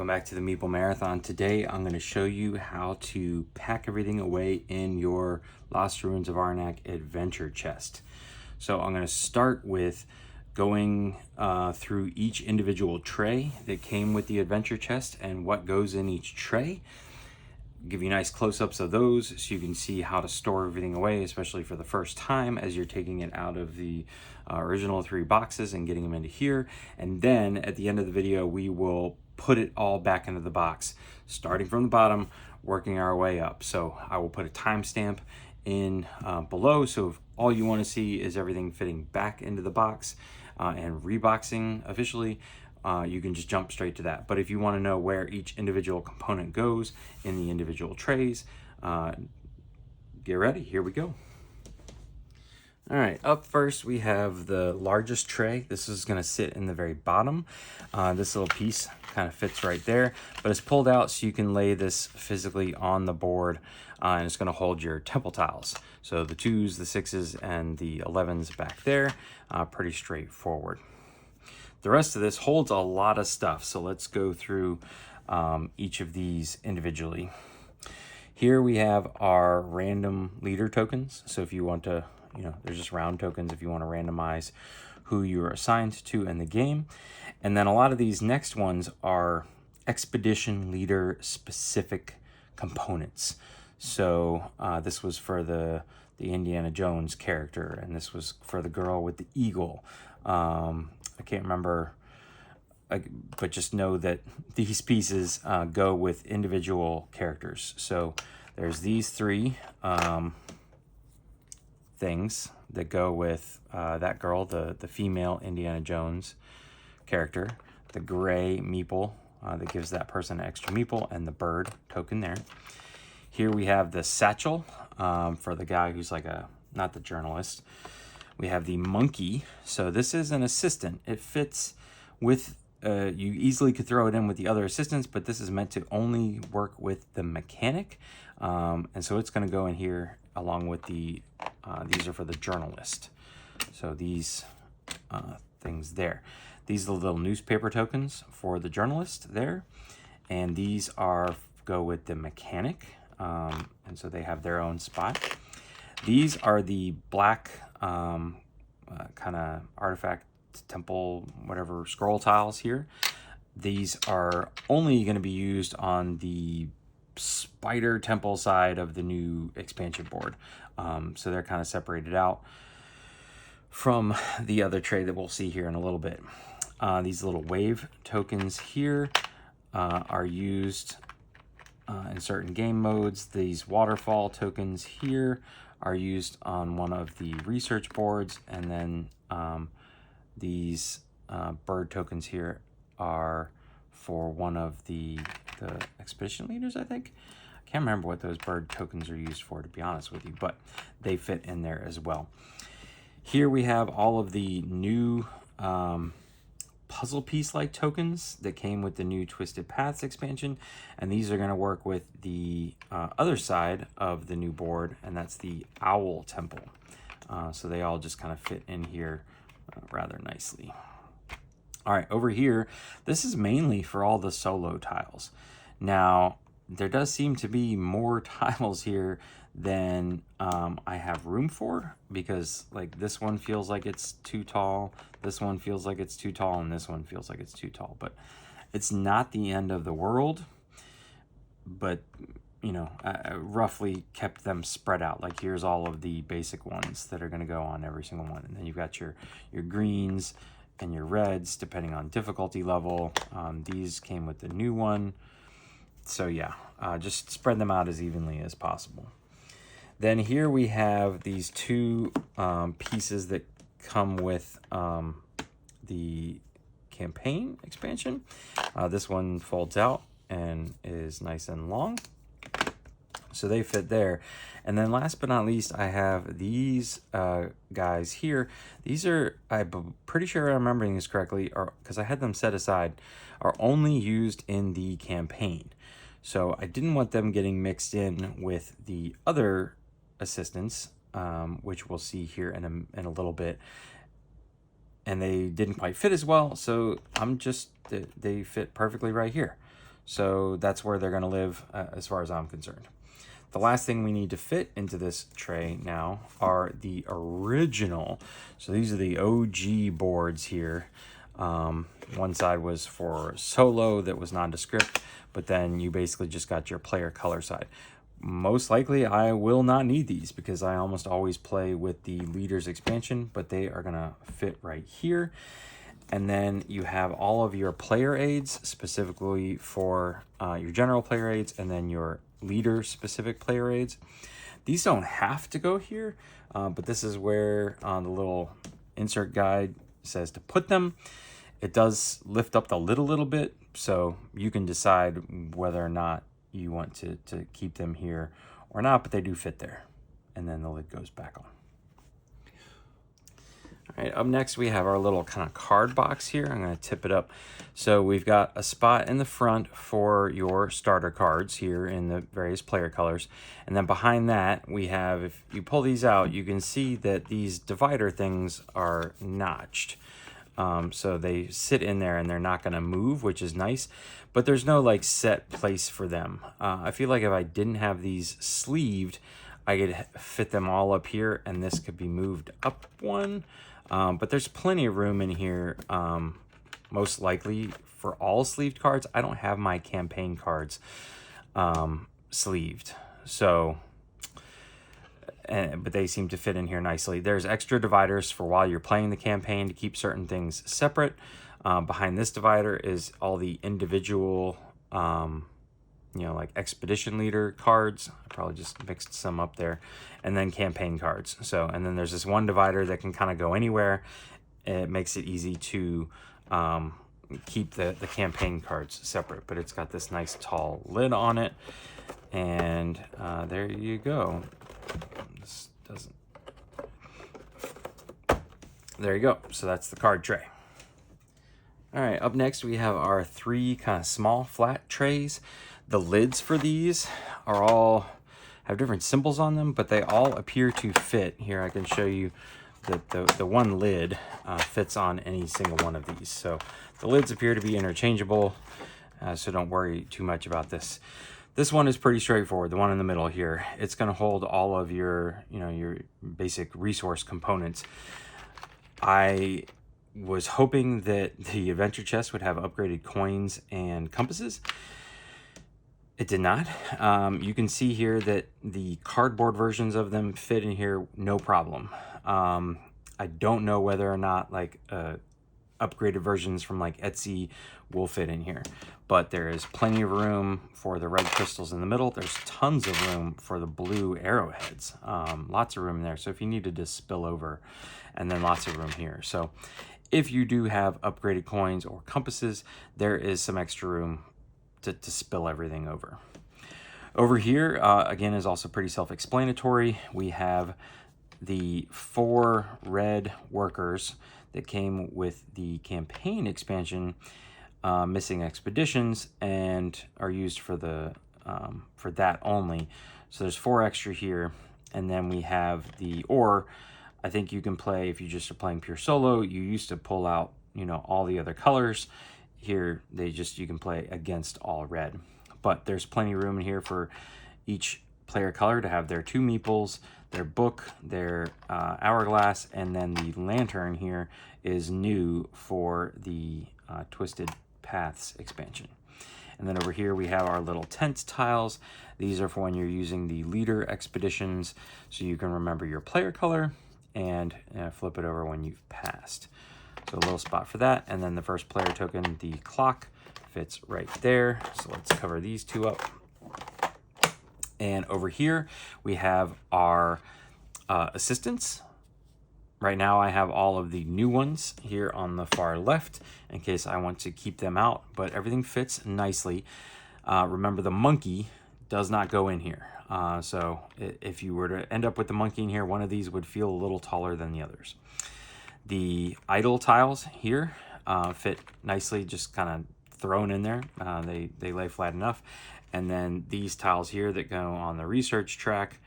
welcome back to the Meeple Marathon. Today I'm going to show you how to pack everything away in your Lost Ruins of Arnak adventure chest. So I'm going to start with going through each individual tray that came with the adventure chest and what goes in each tray. Give you nice close-ups of those so you can see how to store everything away, especially for the first time as you're taking it out of the original 3 boxes and getting them into here. And then at the end of the video, we will put it all back into the box, starting from the bottom, working our way up. So I will put a timestamp in below, so if all you want to see is everything fitting back into the box and ReBoxing officially, you can just jump straight to that. But if you want to know where each individual component goes in the individual trays, get ready, here we go. All right, up first we have the largest tray. This is going to sit in the very bottom. This little piece kind of fits right there, but it's pulled out so you can lay this physically on the board, and it's going to hold your temple tiles. So the 2s, the 6s, and the 11s back there, pretty straightforward. The rest of this holds a lot of stuff, so let's go through each of these individually. Here we have our random leader tokens. So if you want to, there's just round tokens if you want to randomize who you're assigned to in the game. And then a lot of these next ones are expedition leader specific components. So this was for the Indiana Jones character, and this was for the girl with the eagle. I can't remember, but just know that these pieces go with individual characters. So there's these 3 things that go with that girl, the female Indiana Jones character, the gray Meeple that gives that person an extra Meeple, and the bird token there. Here we have the satchel for the guy who's like not the journalist. We have the monkey. So this is an assistant. It fits with, you easily could throw it in with the other assistants, but this is meant to only work with the mechanic. And so it's going to go in here along with the, these are for the journalist. So these things there. These are the little newspaper tokens for the journalist there. And these go with the mechanic. And so they have their own spot. These are the black kind of artifact temple, whatever, scroll tiles here. These are only going to be used on the spider temple side of the new expansion board. So they're kind of separated out from the other tray that we'll see here in a little bit. These little wave tokens here are used in certain game modes. These waterfall tokens here are used on one of the research boards, and then these bird tokens here are for one of the expedition leaders, I think. I can't remember what those bird tokens are used for, to be honest with you, but they fit in there as well. Here we have all of the new puzzle piece-like tokens that came with the new Twisted Paths expansion, and these are going to work with the other side of the new board, and that's the Owl Temple. So they all just kind of fit in here rather nicely. All right, over here, this is mainly for all the solo tiles. Now, there does seem to be more tiles here than I have room for, because like this one feels like it's too tall, this one feels like it's too tall, and this one feels like it's too tall. But it's not the end of the world, but I roughly kept them spread out. Like here's all of the basic ones that are going to go on every single one, and then you've got your greens and your reds depending on difficulty level. These came with the new one, so yeah, just spread them out as evenly as possible. Then here we have these 2 pieces that come with the campaign expansion. This one folds out and is nice and long, so they fit there. And then last but not least, I have these guys here. These are, I'm pretty sure I'm remembering this correctly, because I had them set aside, are only used in the campaign. So I didn't want them getting mixed in with the other assistants, which we'll see here in a little bit. And they didn't quite fit as well, so they fit perfectly right here. So that's where they're going to live as far as I'm concerned. The last thing we need to fit into this tray now are the original. So these are the OG boards here. One side was for solo that was nondescript, but then you basically just got your player color side. Most likely I will not need these because I almost always play with the leaders expansion, but they are going to fit right here. And then you have all of your player aids specifically for your general player aids, and then your leader specific player aids. These don't have to go here, but this is where the little insert guide says to put them. It does lift up the lid a little bit, so you can decide whether or not you want to keep them here or not, but they do fit there. And then the lid goes back on. All right, up next we have our little kind of card box here. I'm going to tip it up. So we've got a spot in the front for your starter cards here in the various player colors. And then behind that we have, if you pull these out, you can see that these divider things are notched. So they sit in there and they're not going to move, which is nice. But there's no like set place for them. I feel like if I didn't have these sleeved, I could fit them all up here and this could be moved up one. But there's plenty of room in here, most likely for all sleeved cards. I don't have my campaign cards sleeved, so but they seem to fit in here nicely. There's extra dividers for while you're playing the campaign to keep certain things separate. Behind this divider is all the individual like expedition leader cards. I probably just mixed some up there, and then campaign cards. So, and then there's this one divider that can kind of go anywhere. It makes it easy to keep the campaign cards separate, but it's got this nice tall lid on it. And there you go. This doesn't. There you go. So that's the card tray. All right, up next we have our 3 kind of small flat trays. The lids for these are all have different symbols on them, but they all appear to fit. Here I can show you that the one lid fits on any single one of these. So the lids appear to be interchangeable, so don't worry too much about this. This one is pretty straightforward, the one in the middle here. It's going to hold all of your, your basic resource components. I was hoping that the adventure chest would have upgraded coins and compasses. It did not. You can see here that the cardboard versions of them fit in here no problem. I don't know whether or not like upgraded versions from like Etsy will fit in here, but there is plenty of room for the red crystals in the middle. There's tons of room for the blue arrowheads. Lots of room there. So if you needed to spill over, and then lots of room here. So if you do have upgraded coins or compasses, there is some extra room to spill everything over. Over here, again, is also pretty self-explanatory. We have the 4 red workers that came with the campaign expansion, missing expeditions, and are used for the for that only. So there's 4 extra here, and then we have the ore. I think you can play, if you just are playing pure solo, you used to pull out, all the other colors. Here, you can play against all red. But there's plenty of room in here for each player color to have their 2 meeples, their book, their hourglass, and then the lantern here is new for the Twisted Paths expansion. And then over here we have our little tent tiles. These are for when you're using the leader expeditions, so you can remember your player color and flip it over when you've passed. So a little spot for that. And then the first player token, the clock, fits right there. So let's cover these 2 up. And over here we have our assistants. Right now I have all of the new ones here on the far left in case I want to keep them out, but everything fits nicely. Remember, the monkey does not go in here. So if you were to end up with the monkey in here, one of these would feel a little taller than the others. The idle tiles here fit nicely, just kind of thrown in there. They lay flat enough. And then these tiles here that go on the research track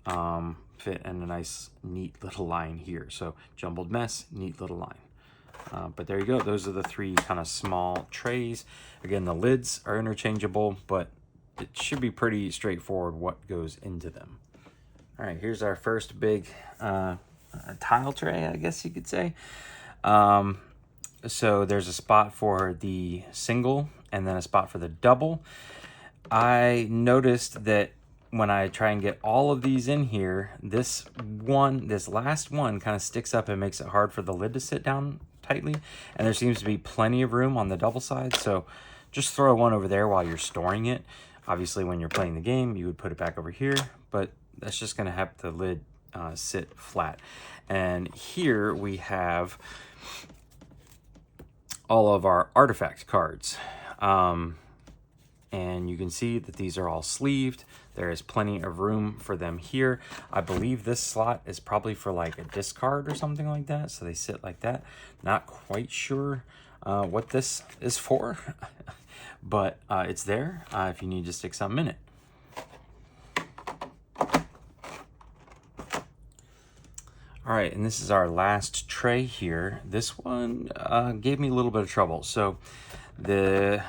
fit in a nice, neat little line here. So jumbled mess, neat little line. But there you go. Those are the 3 kind of small trays. Again, the lids are interchangeable, but it should be pretty straightforward what goes into them. All right, here's our first big tile tray, I guess you could say. So there's a spot for the single and then a spot for the double. I noticed that when I try and get all of these in here, this last one kind of sticks up and makes it hard for the lid to sit down tightly. And there seems to be plenty of room on the double side. So just throw one over there while you're storing it. Obviously, when you're playing the game, you would put it back over here, but that's just going to have the lid sit flat. And here we have all of our artifact cards. And you can see that these are all sleeved. There is plenty of room for them here. I believe this slot is probably for like a discard or something like that. So they sit like that. Not quite sure what this is for, but it's there if you need to stick something in it. All right, and this is our last tray here. This one gave me a little bit of trouble. So the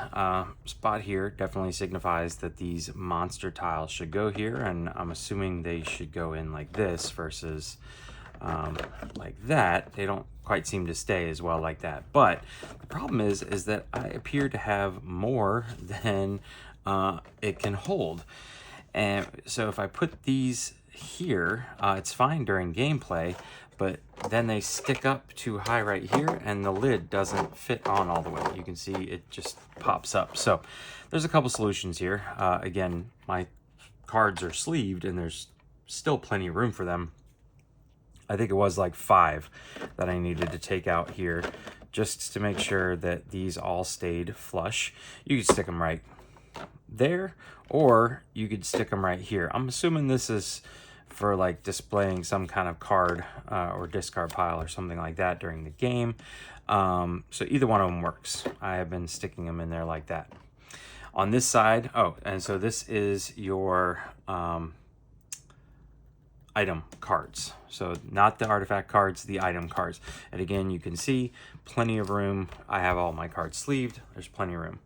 spot here definitely signifies that these monster tiles should go here, and I'm assuming they should go in like this versus like that. They don't quite seem to stay as well like that. But the problem is that I appear to have more than it can hold. And so if I put these here, it's fine during gameplay, but then they stick up too high right here and the lid doesn't fit on all the way. You can see it just pops up. So there's a couple solutions here. Again, my cards are sleeved and there's still plenty of room for them. I think it was like 5 that I needed to take out here just to make sure that these all stayed flush. You could stick them right there, or you could stick them right here. I'm assuming this is for like displaying some kind of card or discard pile or something like that during the game. So either one of them works. I have been sticking them in there like that. On this side, oh, and so this is your item cards. So not the artifact cards, the item cards. And again, you can see plenty of room. I have all my cards sleeved. There's plenty of room.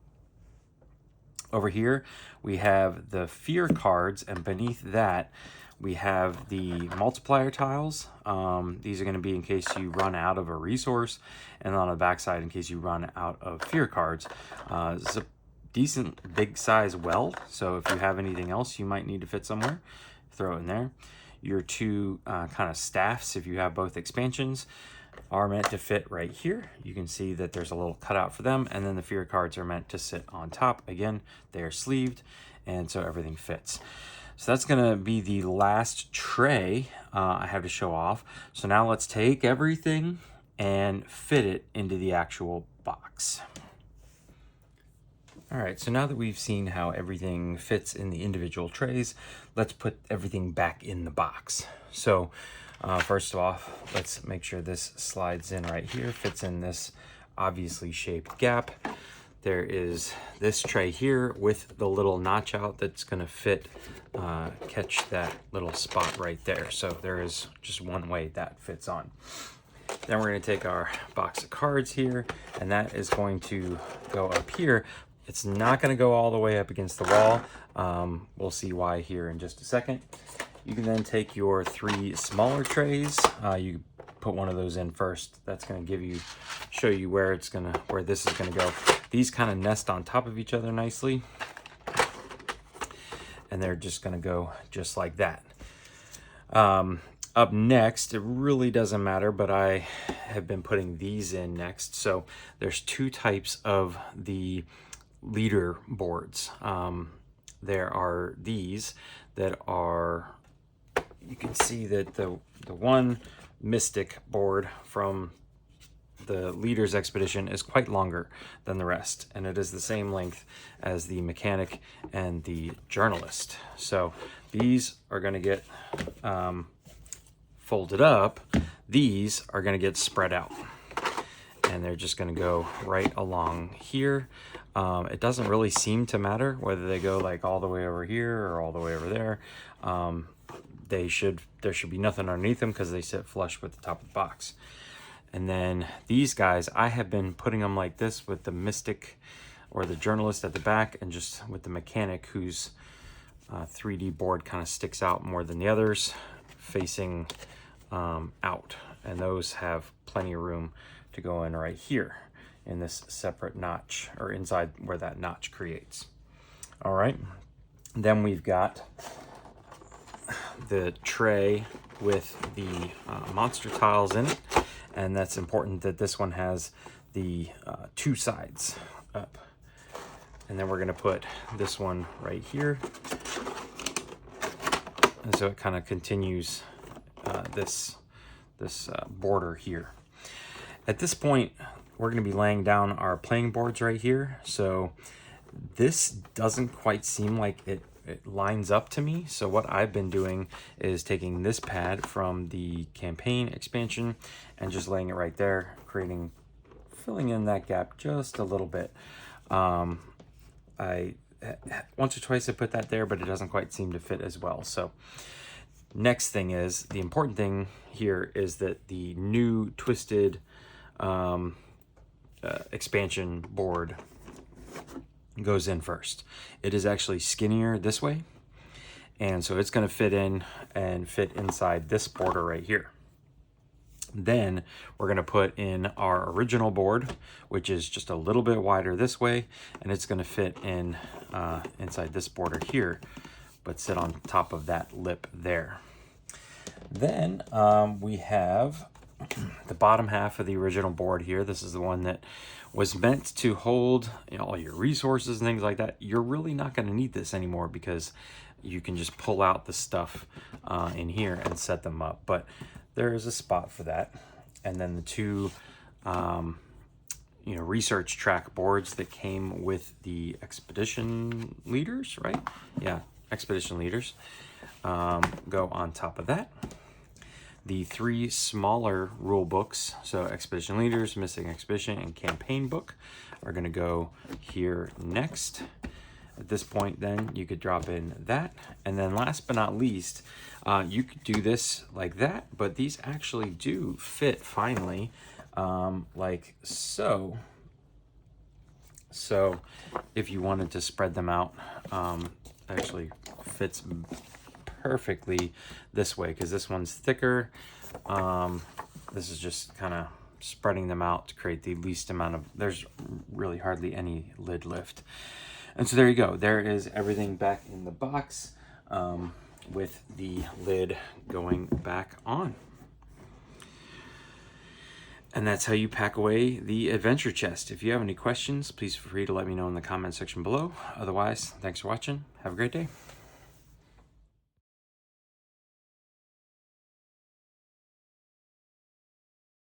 Over here, we have the fear cards, and beneath that, we have the multiplier tiles. These are going to be in case you run out of a resource, and on the back side, in case you run out of fear cards. It's a decent big size well, so if you have anything else you might need to fit somewhere, throw it in there. Your 2 kind of staffs, if you have both expansions, are meant to fit right here. You can see that there's a little cutout for them, and then the fear cards are meant to sit on top. Again, they are sleeved, and so everything fits. So that's going to be the last tray I have to show off. So now let's take everything and fit it into the actual box. All right, so now that we've seen how everything fits in the individual trays, let's put everything back in the box. So first off, let's make sure this slides in right here, fits in this obviously shaped gap. There is this tray here with the little notch out that's gonna fit, catch that little spot right there. So there is just one way that fits on. Then we're gonna take our box of cards here, and that is going to go up here. It's not gonna go all the way up against the wall. We'll see why here in just a second. You can then take your 3 smaller trays. You put one of those in first. That's gonna show you where this is gonna go. These kind of nest on top of each other nicely, and they're just gonna go just like that. Up next, it really doesn't matter, but I have been putting these in next. So there's 2 types of the leader boards. There are these that are, you can see that the one mystic board from the leader's expedition is quite longer than the rest, and it is the same length as the mechanic and the journalist. So these are going to get folded up. These are going to get spread out, and they're just going to go right along here. It doesn't really seem to matter whether they go like all the way over here or all the way over there. There should be nothing underneath them because they sit flush with the top of the box. And then these guys, I have been putting them like this with the Mystic or the Journalist at the back, and just with the Mechanic, whose 3D board kind of sticks out more than the others, facing out. And those have plenty of room to go in right here in this separate notch, or inside where that notch creates. All right, then we've got the tray with the monster tiles in it, and that's important that this one has the 2 sides up. And then we're going to put this one right here, and so it kind of continues this border here. At this point, we're going to be laying down our playing boards right here, so this doesn't quite seem like it lines up to me. So what I've been doing is taking this pad from the campaign expansion and just laying it right there, filling in that gap just a little bit. I once or twice I put that there, but it doesn't quite seem to fit as well. So next thing is, the important thing here is that the new twisted expansion board goes in first. It is actually skinnier this way, and so it's going to fit in and fit inside this border right here. Then we're going to put in our original board, which is just a little bit wider this way, and it's going to fit in inside this border here, but sit on top of that lip there. Then we have the bottom half of the original board here. This is the one that was meant to hold, all your resources and things like that. You're really not going to need this anymore, because you can just pull out the stuff in here and set them up. But there is a spot for that. And then the 2 research track boards that came with the expedition leaders, right? Yeah, expedition leaders go on top of that. The 3 smaller rule books, so Expedition Leaders, Missing Expedition, and Campaign Book, are going to go here next. At this point, then, you could drop in that. And then last but not least, you could do this like that, but these actually do fit finally, like so. So if you wanted to spread them out, it actually fits perfectly this way, because this one's thicker. This is just kind of spreading them out to create the least amount of, there's really hardly any lid lift. And so there you go. There is everything back in the box, with the lid going back on. And that's how you pack away the adventure chest. If you have any questions, please feel free to let me know in the comment section below. Otherwise, thanks for watching. Have a great day.